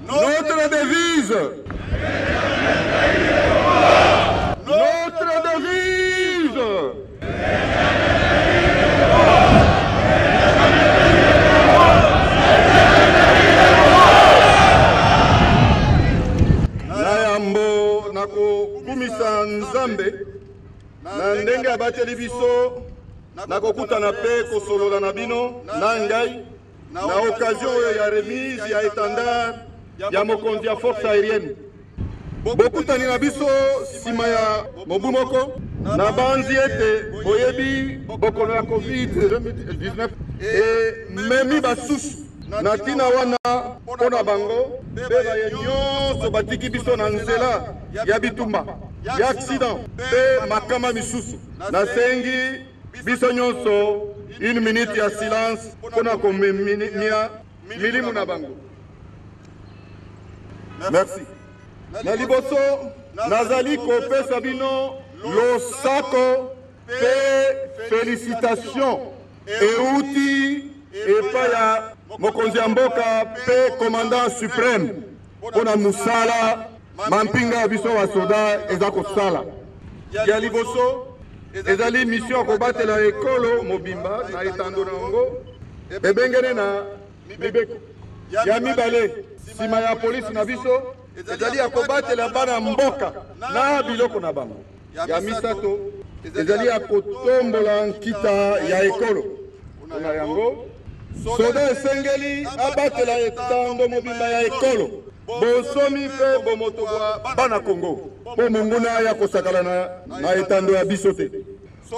Notre devise. Notre devise. Nayambo nako kumisa nzambe na ndenge abateli biso nakokutana pe kosolola na bino na ngai na occasion ya remise ya étendard ya mokonzi ya force aérienne. Bokutani na biso sima ya mobu moko na banzi ete boyebi bokolo ya COVID-19 memi basusu na tina wana mpona bango mpe baye nyonso batiki biso na nzela ya bitumba ya accident mpe makama misusu. Nasengi biso nyonso une minute ya silence mpona komemia milimu na bango. Merci. Na liboso nazali kopesa bino losako pe félicitation euti epai ya mokonzi ya mboka pe commandant suprême mpona musala mampinga ya biso basoda eza kosala. Ya liboso ezali mission kobatela ekolo mobimba na etando na yango ebengene na mibeko. Ya mibale sima ya polisi na biso ezali ya kobatela bana mboka na biloko na bango. Ya misato ezali ya kotombola nkita ya ekolo na yango soda esengeli abatela etando mobimba ya ekolo bosomi pe bomotobwa bana Kongo po monguna ya kosakala na etando ya biso te.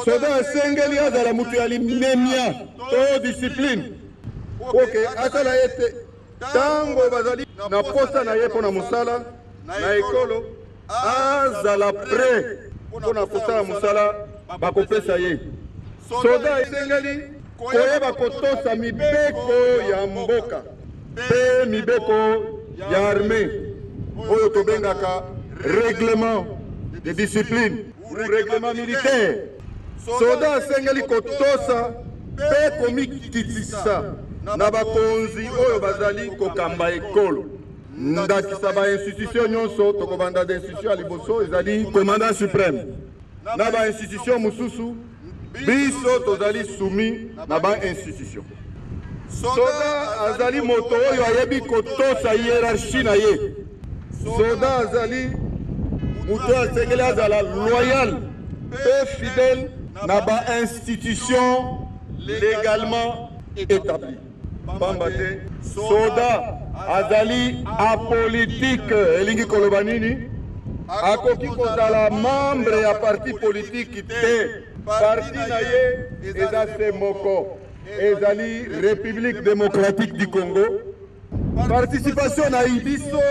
Soda esengeli azala mutu ya limemia to discipline oke asala ete tango bazali na posta na ye mpona mosala na ekolo azala pre mpona kosala mosala bakopesa ye. Soda esengeli koyeba kotosa mibeko ya mboka pe mibeko ya armée oyo tobengaka règlement de discipline ou règlement militaire. Soda esengeli kotosa pe komikitisa na bakonzi oyo bazali kokamba ekolo. Ndakisa ba institution nyonso tokobanda da institution ya liboso ezali commandant suprême na ba institution mususu biso tozali soumis na ba institution. Soda azali moto oyo ayebi kotosa hiérarchie na ye. Soda azali mutu asengeli azala loyal et fidèle na ba institution légalement établie. Pambate soda azali apolitique elingi koloba nini akoki kozala membre ya parti politique te. Parti na ye eza se moko ezali République démocratique du Congo. Participation na ibiso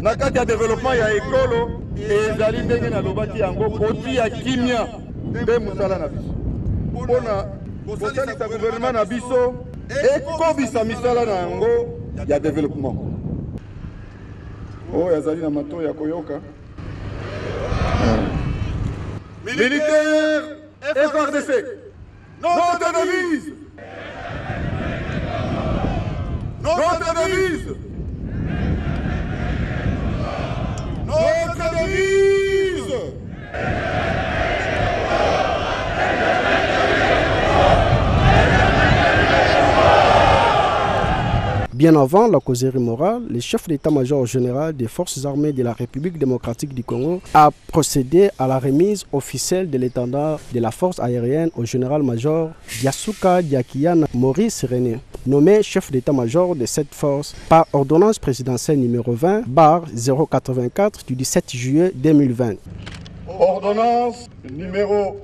na kati ya développement ya ekolo ezali ndenge nalobaki yango kotia kimia nde mosala na biso mpona kosalisa gouvernement na biso ekobisa misala na yango ya développement oyo azali na mato ya koyoka. Militaire FARDC, notre devise. Notre devise. Notre devise. Bien avant la causerie morale, le chef d'état-major général des forces armées de la République démocratique du Congo a procédé à la remise officielle de l'étendard de la force aérienne au général-major Yasuka Diakiana Maurice René, nommé chef d'état-major de cette force par ordonnance présidentielle numéro 20/084 du 17 juillet 2020. Ordonnance numéro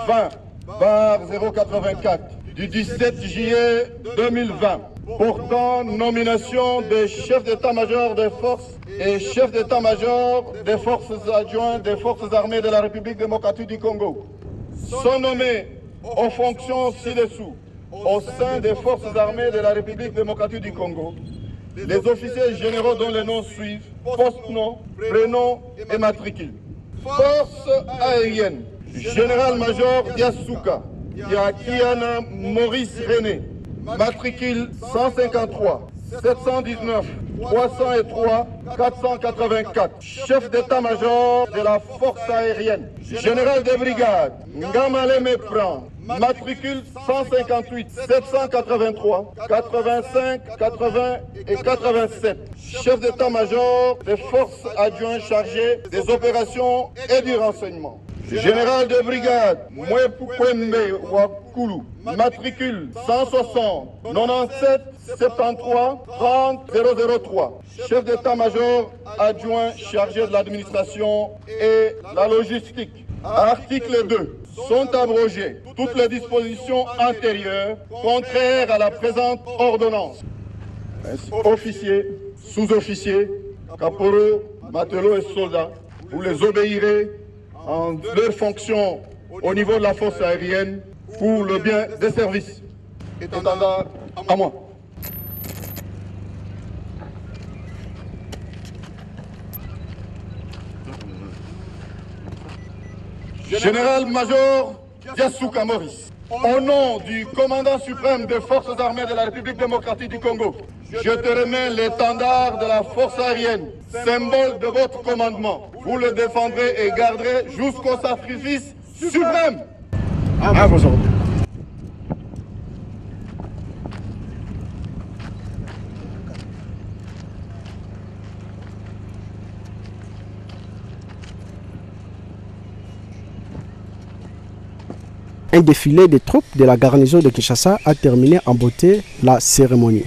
20/084 du 17 juillet 2020. Portant nomination des chefs d'état-major des forces et chefs d'état-major des forces adjointes des forces armées de la République démocratique du Congo sont nommés aux fonctions ci-dessous au sein des forces armées de la République démocratique du Congo les officiers généraux dont les noms suivent post-nom, prénom et matricule. Force aérienne, général-major Yasuka Diakiana Maurice René, matricule 153 719 303 484. Chef d'état-major de la force aérienne. Général de brigade, Ngamale Mepran. Matricule 158 783 85 80 et 87. Chef d'état-major des forces adjoints chargés des opérations et du renseignement. Général de brigade Mwepukwembe Wakulu. Matricule 160 97 73 30 003. Chef d'état-major adjoint chargé de l'administration et la logistique. Article 2. Sont abrogées toutes les dispositions antérieures contraires à la présente ordonnance. Officiers, sous-officiers, caporaux, matelots et soldats, vous les obéirez en leur fonction au niveau de la force aérienne pour le bien des services. Étendard à moi. Général-major Yasuka Maurice, au nom du commandant suprême des forces armées de la République démocratique du Congo, je te remets l'étendard de la force aérienne, symbole de votre commandement. Vous le défendrez et garderez jusqu'au sacrifice suprême. À vos ordres. Un défilé des troupes de la garnison de Kinshasa a terminé en beauté la cérémonie.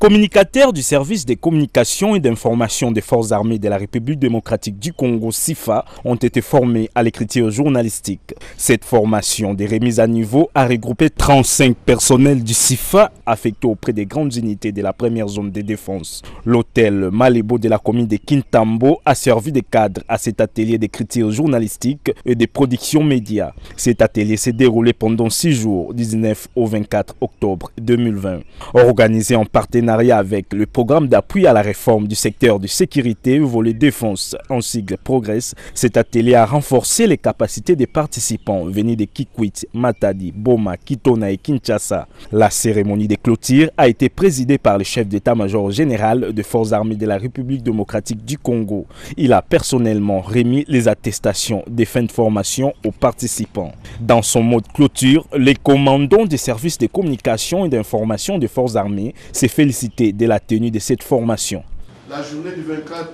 Communicateurs du service des communications et d'information des forces armées de la République démocratique du Congo, SIFA, ont été formés à l'écriture journalistique. Cette formation des remises à niveau a regroupé 35 personnels du SIFA affectés auprès des grandes unités de la première zone de défense. L'hôtel Malébo de la commune de Kintambo a servi de cadre à cet atelier d'écriture journalistique et de production médias. Cet atelier s'est déroulé pendant 6 jours, 19 au 24 octobre 2020. Organisé en partenariat partenariat avec le programme d'appui à la réforme du secteur de sécurité, volet défense, en sigle Progress, cet atelier a renforcé les capacités des participants venus de Kikwit, Matadi, Boma, Kitona et Kinshasa. La cérémonie de clôture a été présidée par le chef d'état-major général des forces armées de la République démocratique du Congo. Il a personnellement remis les attestations des fins de formation aux participants. Dans son mot de clôture, les commandants des services de communication et d'information des forces armées s'est félicité de la tenue de cette formation. La journée du 24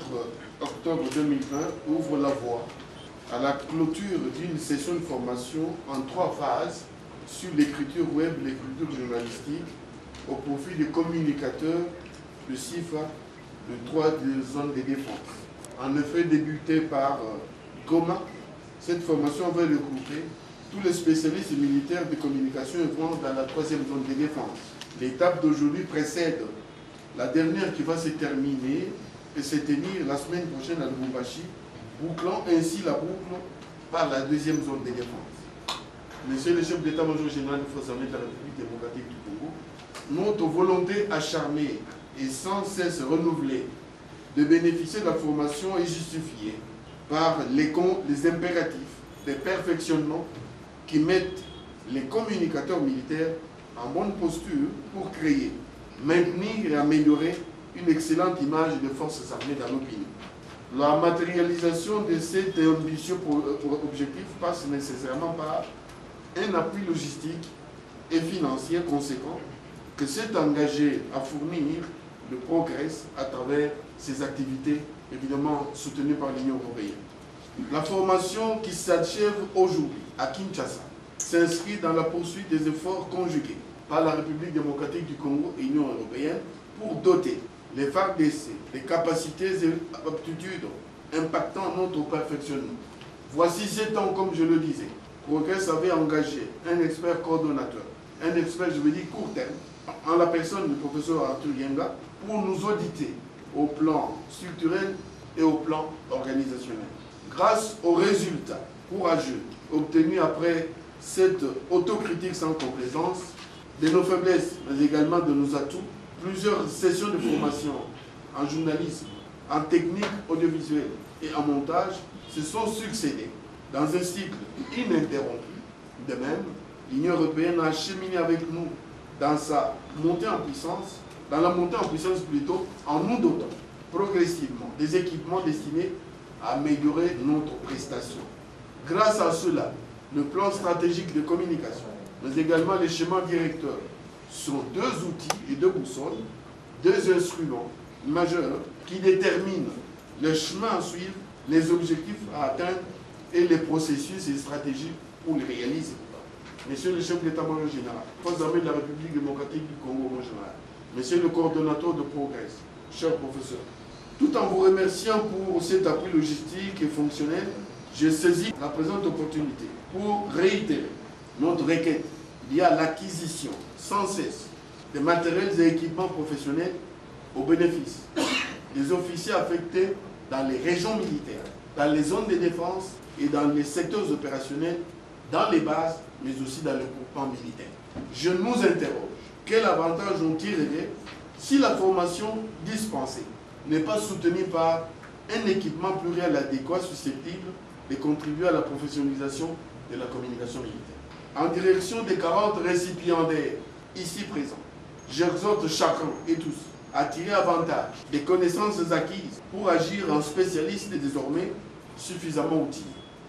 octobre 2020 ouvre la voie à la clôture d'une session de formation en 3 phases sur l'écriture web et l'écriture journalistique au profit des communicateurs de CIFA de 3 zones de défense. En effet, débutée par Goma, cette formation va regrouper tous les spécialistes militaires de communication œuvrant dans la 3e zone de défense. L'étape d'aujourd'hui précède la dernière qui va se terminer et se tenir la semaine prochaine à Lubumbashi, bouclant ainsi la boucle par la 2e zone de défense. Monsieur le chef d'état-major général des forces armées de la République démocratique du Congo, notre volonté acharnée et sans cesse renouvelée de bénéficier de la formation est justifiée par les impératifs des perfectionnements qui mettent les communicateurs militaires en bonne posture pour créer, maintenir et améliorer une excellente image des forces armées dans nos pays. La matérialisation de cet ambitieux objectif passe nécessairement par un appui logistique et financier conséquent que s'est engagé à fournir le Progress à travers ses activités, évidemment soutenues par l'Union européenne. La formation qui s'achève aujourd'hui à Kinshasa s'inscrit dans la poursuite des efforts conjugués par la République démocratique du Congo et l'Union européenne pour doter les FARDC des capacités et aptitudes impactant notre perfectionnement. Voici 7 ans, comme je le disais, Progress avait engagé un expert coordonnateur, un expert, je veux dire, court terme, en la personne du professeur Arthur Yenga, pour nous auditer au plan structurel et au plan organisationnel. Grâce aux résultats courageux obtenus après cette autocritique sans complaisance, de nos faiblesses, mais également de nos atouts, plusieurs sessions de formation en journalisme, en technique audiovisuelle et en montage se sont succédées dans un cycle ininterrompu. De même, l'Union européenne a acheminé avec nous dans sa montée en puissance, dans la montée en puissance plutôt, en nous dotant progressivement des équipements destinés à améliorer notre prestation. Grâce à cela, le plan stratégique de communication, mais également les schémas directeurs, sont 2 outils et 2 boussoles, 2 instruments majeurs qui déterminent le chemin à suivre, les objectifs à atteindre et les processus et stratégies pour les réaliser. Monsieur le chef d'état-major général, Forces armées de la République démocratique du Congo en général, Monsieur le coordonnateur de Progress, cher professeur, tout en vous remerciant pour cet appui logistique et fonctionnel, je saisis la présente opportunité pour réitérer notre requête liée à l'acquisition sans cesse des matériels et équipements professionnels au bénéfice des officiers affectés dans les régions militaires, dans les zones de défense et dans les secteurs opérationnels, dans les bases, mais aussi dans le groupement militaire. Je nous interroge, quel avantage on tirerait si la formation dispensée n'est pas soutenue par un équipement pluriel adéquat susceptible de contribuer à la professionnalisation de la communication militaire. En direction des 40 récipiendaires ici présents, j'exhorte chacun et tous à tirer avantage des connaissances acquises pour agir en spécialiste et désormais suffisamment outillé.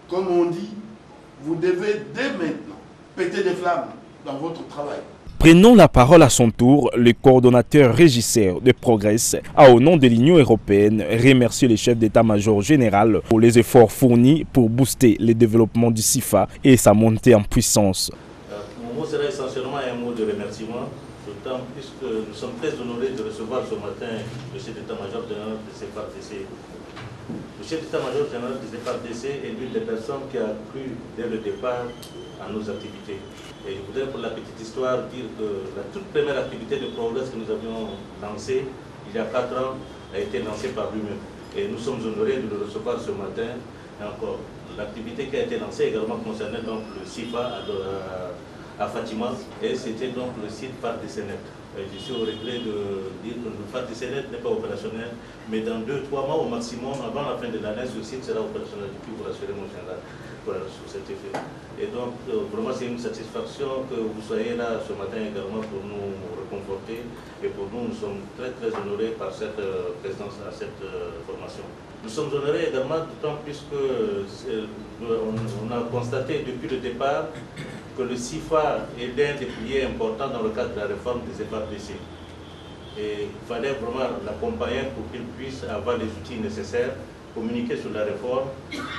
Comme on dit, vous devez dès maintenant péter des flammes dans votre travail. Prenons la parole à son tour, le coordonnateur régisseur de Progress a, au nom de l'Union européenne, remercié le chef d'état-major général pour les efforts fournis pour booster le développement du CIFA et sa montée en puissance. Mon mot sera essentiellement un mot de remerciement, d'autant plus que nous sommes très honorés de recevoir ce matin le chef d'état-major général de CFARDC. Le chef d'état-major général de CFARDC est l'une des personnes qui a cru dès le départ à nos activités. Et je voudrais, pour la petite histoire, dire que la toute première activité de Progress que nous avions lancée il y a 4 ans a été lancée par lui-même. Et nous sommes honorés de le recevoir ce matin. Et encore, l'activité qui a été lancée également concernait donc le CIFA à à Fatima, et c'était donc le site FARDC-NET. Je suis au regret de dire que le FARDC-NET n'est pas opérationnel, mais dans 2-3 mois au maximum, avant la fin de l'année, ce site sera opérationnel. Je puis vous rassurer, mon général, sur cet effet. Et donc, vraiment, c'est une satisfaction que vous soyez là ce matin également pour nous réconforter. Et pour nous, nous sommes très, très honorés par cette présence à cette formation. Nous sommes honorés également d'autant plus on a constaté depuis le départ que le CIFA est l'un des piliers importants dans le cadre de la réforme des FARDC. Et il fallait vraiment l'accompagner pour qu'il puisse avoir les outils nécessaires, communiquer sur la réforme,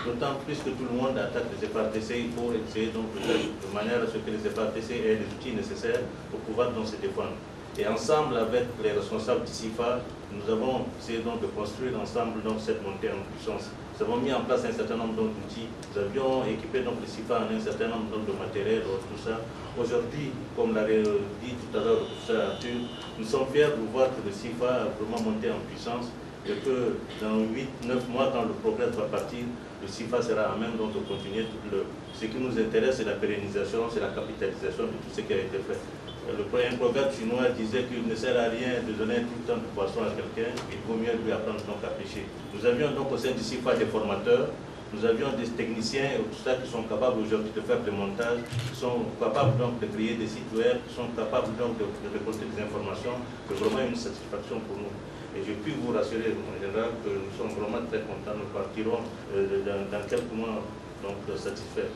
d'autant plus que tout le monde attaque les FARDC. Il faut essayer donc de faire de manière à ce que les FARDC aient les outils nécessaires pour pouvoir donc se défendre. Et ensemble, avec les responsables du CIFA, nous avons essayé donc de construire ensemble donc cette montée en puissance. Nous avons mis en place un certain nombre d'outils. Nous avions équipé donc le CIFA en un certain nombre de matériel, tout ça. Aujourd'hui, comme l'a dit tout à l'heure le professeur Arthur, nous sommes fiers de voir que le CIFA a vraiment monté en puissance et que dans 8-9 mois, quand le progrès va partir, le CIFA sera à même donc de continuer tout le... Ce qui nous intéresse, c'est la pérennisation, c'est la capitalisation de tout ce qui a été fait. Un proverbe chinois disait qu'il ne sert à rien de donner tout le temps de poisson à quelqu'un, il vaut mieux lui apprendre donc à pêcher. Nous avions donc au sein du CIFA des formateurs, nous avions des techniciens et tout ça qui sont capables aujourd'hui de faire des montages, qui sont capables donc de créer des sites web, qui sont capables donc de récolter des informations. C'est vraiment une satisfaction pour nous. Et je puis vous rassurer, en général, que nous sommes vraiment très contents. Nous partirons dans quelques mois donc satisfaits.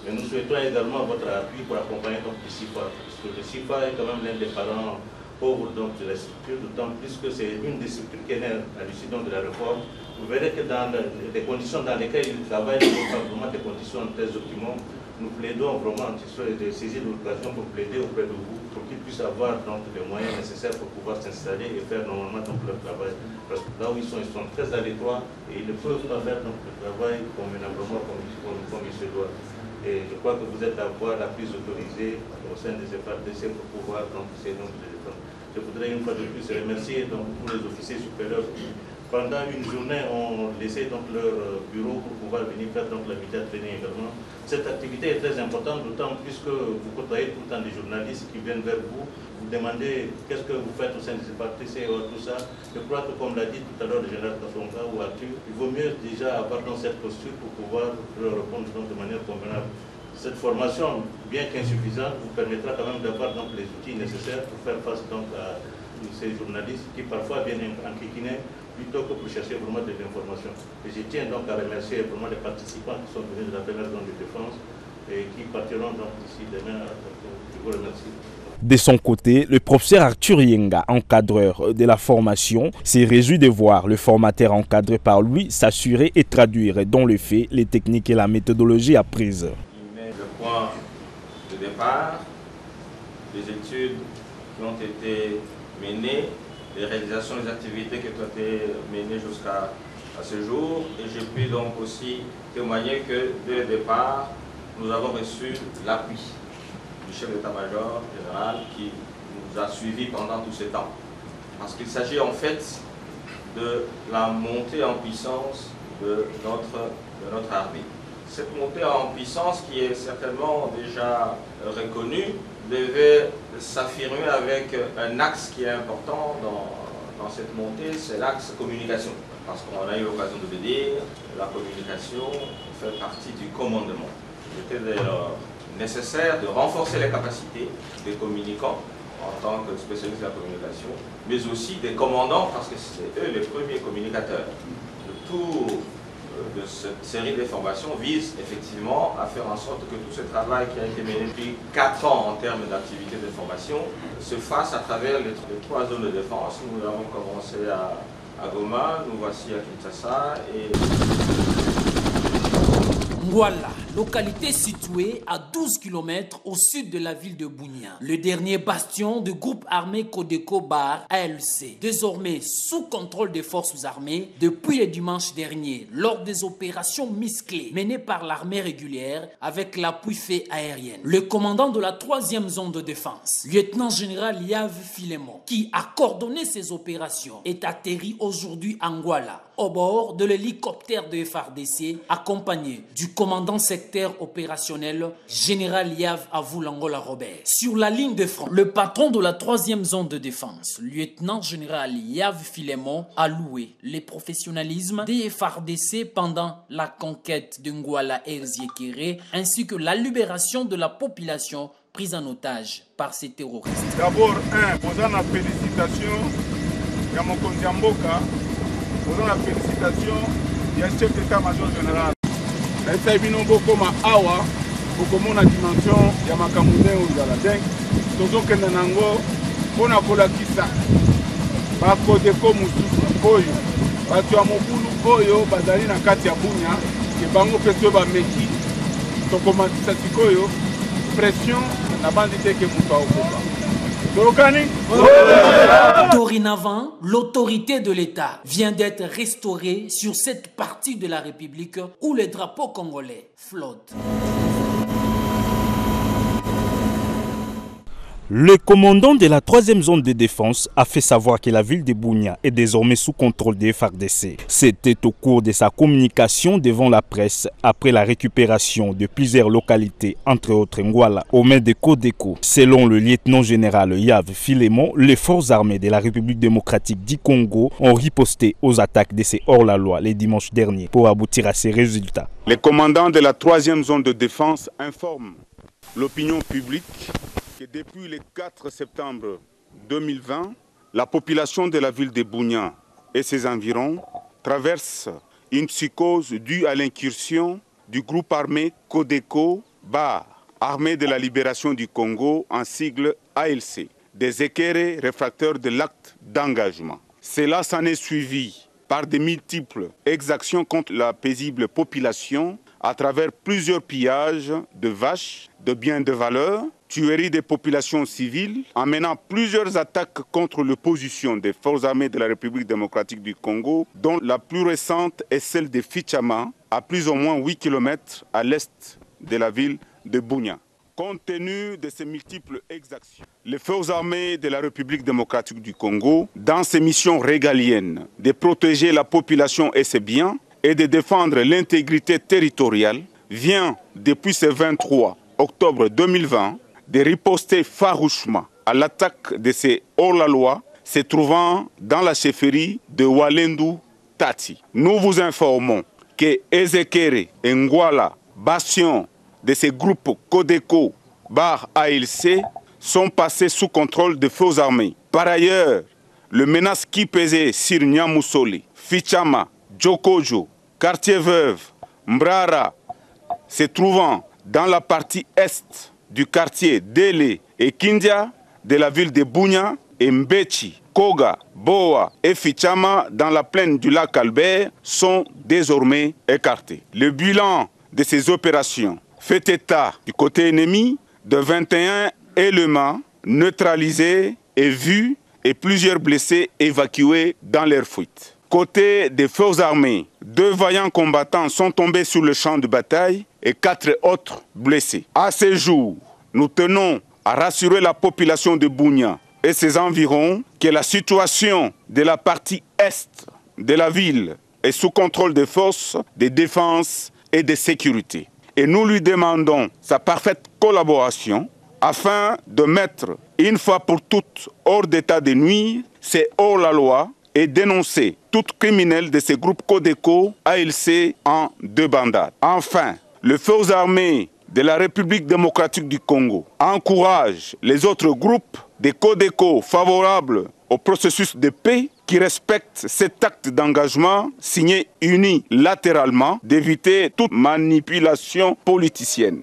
Mais nous souhaitons également votre appui pour accompagner donc le CIFA, parce que le CIFA est quand même l'un des parents pauvres donc, de la structure, d'autant plus que c'est une des structures qui est née à l'issue de la réforme. Vous verrez que dans les conditions dans lesquelles ils travaillent, ce sont vraiment des conditions très optimales. Nous plaidons vraiment de saisir l'occasion pour plaider auprès de vous, pour qu'ils puissent avoir donc, les moyens nécessaires pour pouvoir s'installer et faire normalement donc, leur travail. Parce que là où ils sont très à l'étroit et ils ne peuvent pas faire donc, le travail convenablement comme il se doit. Et je crois que vous êtes la voie la plus autorisée au sein des FARDC pour pouvoir donc essayer donc de défendre. Je voudrais une fois de plus remercier donc tous les officiers supérieurs qui, pendant une journée, ont laissé donc leur bureau pour pouvoir venir faire donc la média training également. Cette activité est très importante, d'autant plus que vous côtoyez tout le temps des journalistes qui viennent vers vous, vous demandez qu'est-ce que vous faites au sein des FARDC et tout ça. Je crois que, comme l'a dit tout à l'heure le général Kasonga ou Arthur, il vaut mieux déjà avoir dans cette posture pour pouvoir leur répondre donc, de manière convenable. Cette formation, bien qu'insuffisante, vous permettra quand même d'avoir donc les outils nécessaires pour faire face donc à ces journalistes qui parfois viennent enquiquiner plutôt que pour chercher vraiment de l'information. Et je tiens donc à remercier vraiment les participants qui sont venus de la première zone de défense et qui partiront donc d'ici demain. Je vous remercie. De son côté, le professeur Arthur Yenga, encadreur de la formation, s'est réjoui de voir le formateur encadré par lui s'assurer et traduire dans le fait les techniques et la méthodologie apprises. Il met le point de départ, les études qui ont été menées, les réalisations des activités qui ont été menées jusqu'à ce jour. Et je puis donc aussi témoigner que dès le départ, nous avons reçu l'appui du chef d'état-major général qui nous a suivis pendant tout ce temps. Parce qu'il s'agit en fait de la montée en puissance de notre armée. Cette montée en puissance qui est certainement déjà reconnue devait s'affirmer avec un axe qui est important dans cette montée, c'est l'axe communication. Parce qu'on a eu l'occasion de le dire, la communication fait partie du commandement. Il était d'ailleurs nécessaire de renforcer les capacités des communicants en tant que spécialistes de la communication, mais aussi des commandants parce que c'est eux les premiers communicateurs. Le tour de cette série de formations vise effectivement à faire en sorte que tout ce travail qui a été mené depuis 4 ans en termes d'activité de formation se fasse à travers les 3 zones de défense. Nous avons commencé à Goma, nous voici à Kinshasa et... Voilà, localité située à 12 km au sud de la ville de Bunia. Le dernier bastion du groupe armé Codeco Bar ALC, désormais sous contrôle des forces armées depuis le dimanche dernier, lors des opérations musclées menées par l'armée régulière avec l'appui fait aérien. Le commandant de la 3e zone de défense, lieutenant-général Yav Filemon, qui a coordonné ces opérations, est atterri aujourd'hui à Anguala, au bord de l'hélicoptère de FARDC, accompagné du commandant secteur secteur opérationnel, Général Yav Avoulangola Robert. Sur la ligne de front, le patron de la 3e zone de défense, lieutenant général Yav Filemon, a loué le professionnalisme des FARDC pendant la conquête de Ngouala et Ziekere, ainsi que la libération de la population prise en otage par ces terroristes. D'abord, vous avez la félicitation de mon Kondiamboka, vous avez la félicitation du chef d'état-major général. Vous bino bokoma awa bokomona dimension ya makamune ozala donc tozokenda nango mpona kolakisa bakodeko mosusu oyo bato ya mobulu oyo bazali na kati ya Bunia ke bango mpe so bameki tokomatisa sikoyo pression na bandi te ke moto aokoka. Dorénavant, l'autorité de l'État vient d'être restaurée sur cette partie de la République où le drapeau congolais flotte. Le commandant de la 3e zone de défense a fait savoir que la ville de Bunia est désormais sous contrôle des FARDC. C'était au cours de sa communication devant la presse après la récupération de plusieurs localités, entre autres Ngouala, aux mains de Codeco. Selon le lieutenant-général Yav Filemon, les forces armées de la République démocratique du Congo ont riposté aux attaques de ces hors-la-loi les dimanches derniers pour aboutir à ces résultats. Le commandant de la 3e zone de défense informe l'opinion publique que depuis le 4 septembre 2020, la population de la ville de Bunia et ses environs traverse une psychose due à l'incursion du groupe armé Codeco Bar, Armée de la Libération du Congo, en sigle ALC, des équerrés réfracteurs de l'acte d'engagement. Cela s'en est suivi par de multiples exactions contre la paisible population à travers plusieurs pillages de vaches, de biens de valeur, tuerie des populations civiles, amenant plusieurs attaques contre l'opposition des forces armées de la République démocratique du Congo, dont la plus récente est celle de Fichama, à plus ou moins 8 km à l'est de la ville de Bunia. Compte tenu de ces multiples exactions, les forces armées de la République démocratique du Congo, dans ses missions régaliennes de protéger la population et ses biens et de défendre l'intégrité territoriale, vient depuis ce 23 octobre 2020 de riposter farouchement à l'attaque de ces hors-la-loi se trouvant dans la chefferie de Walendu Tati. Nous vous informons que Ezekere et Ngouala, bastions de ces groupes Codeco Bar ALC, sont passés sous contrôle des forces armées. Par ailleurs, le menace qui pesait sur Nyamoussoli, Fichama, Djokojo, Quartier Veuve, Mbrara, se trouvant dans la partie est du quartier Dele et Kindia de la ville de Bunia, et Mbechi, Koga, Boa et Fichama dans la plaine du lac Albert sont désormais écartés. Le bilan de ces opérations fait état du côté ennemi de 21 éléments neutralisés et vus et plusieurs blessés évacués dans leur fuite. Côté des forces armées, 2 vaillants combattants sont tombés sur le champ de bataille et 4 autres blessés. À ce jour, nous tenons à rassurer la population de Bunia et ses environs que la situation de la partie est de la ville est sous contrôle des forces de défense et de sécurité. Et nous lui demandons sa parfaite collaboration afin de mettre une fois pour toutes hors d'état de nuire ces hors-la-loi et dénoncer toute criminelle de ces groupes Codeco ALC en débandade. Enfin, les forces armées de la République démocratique du Congo encouragent les autres groupes de Codeco favorables au processus de paix qui respectent cet acte d'engagement signé unilatéralement d'éviter toute manipulation politicienne.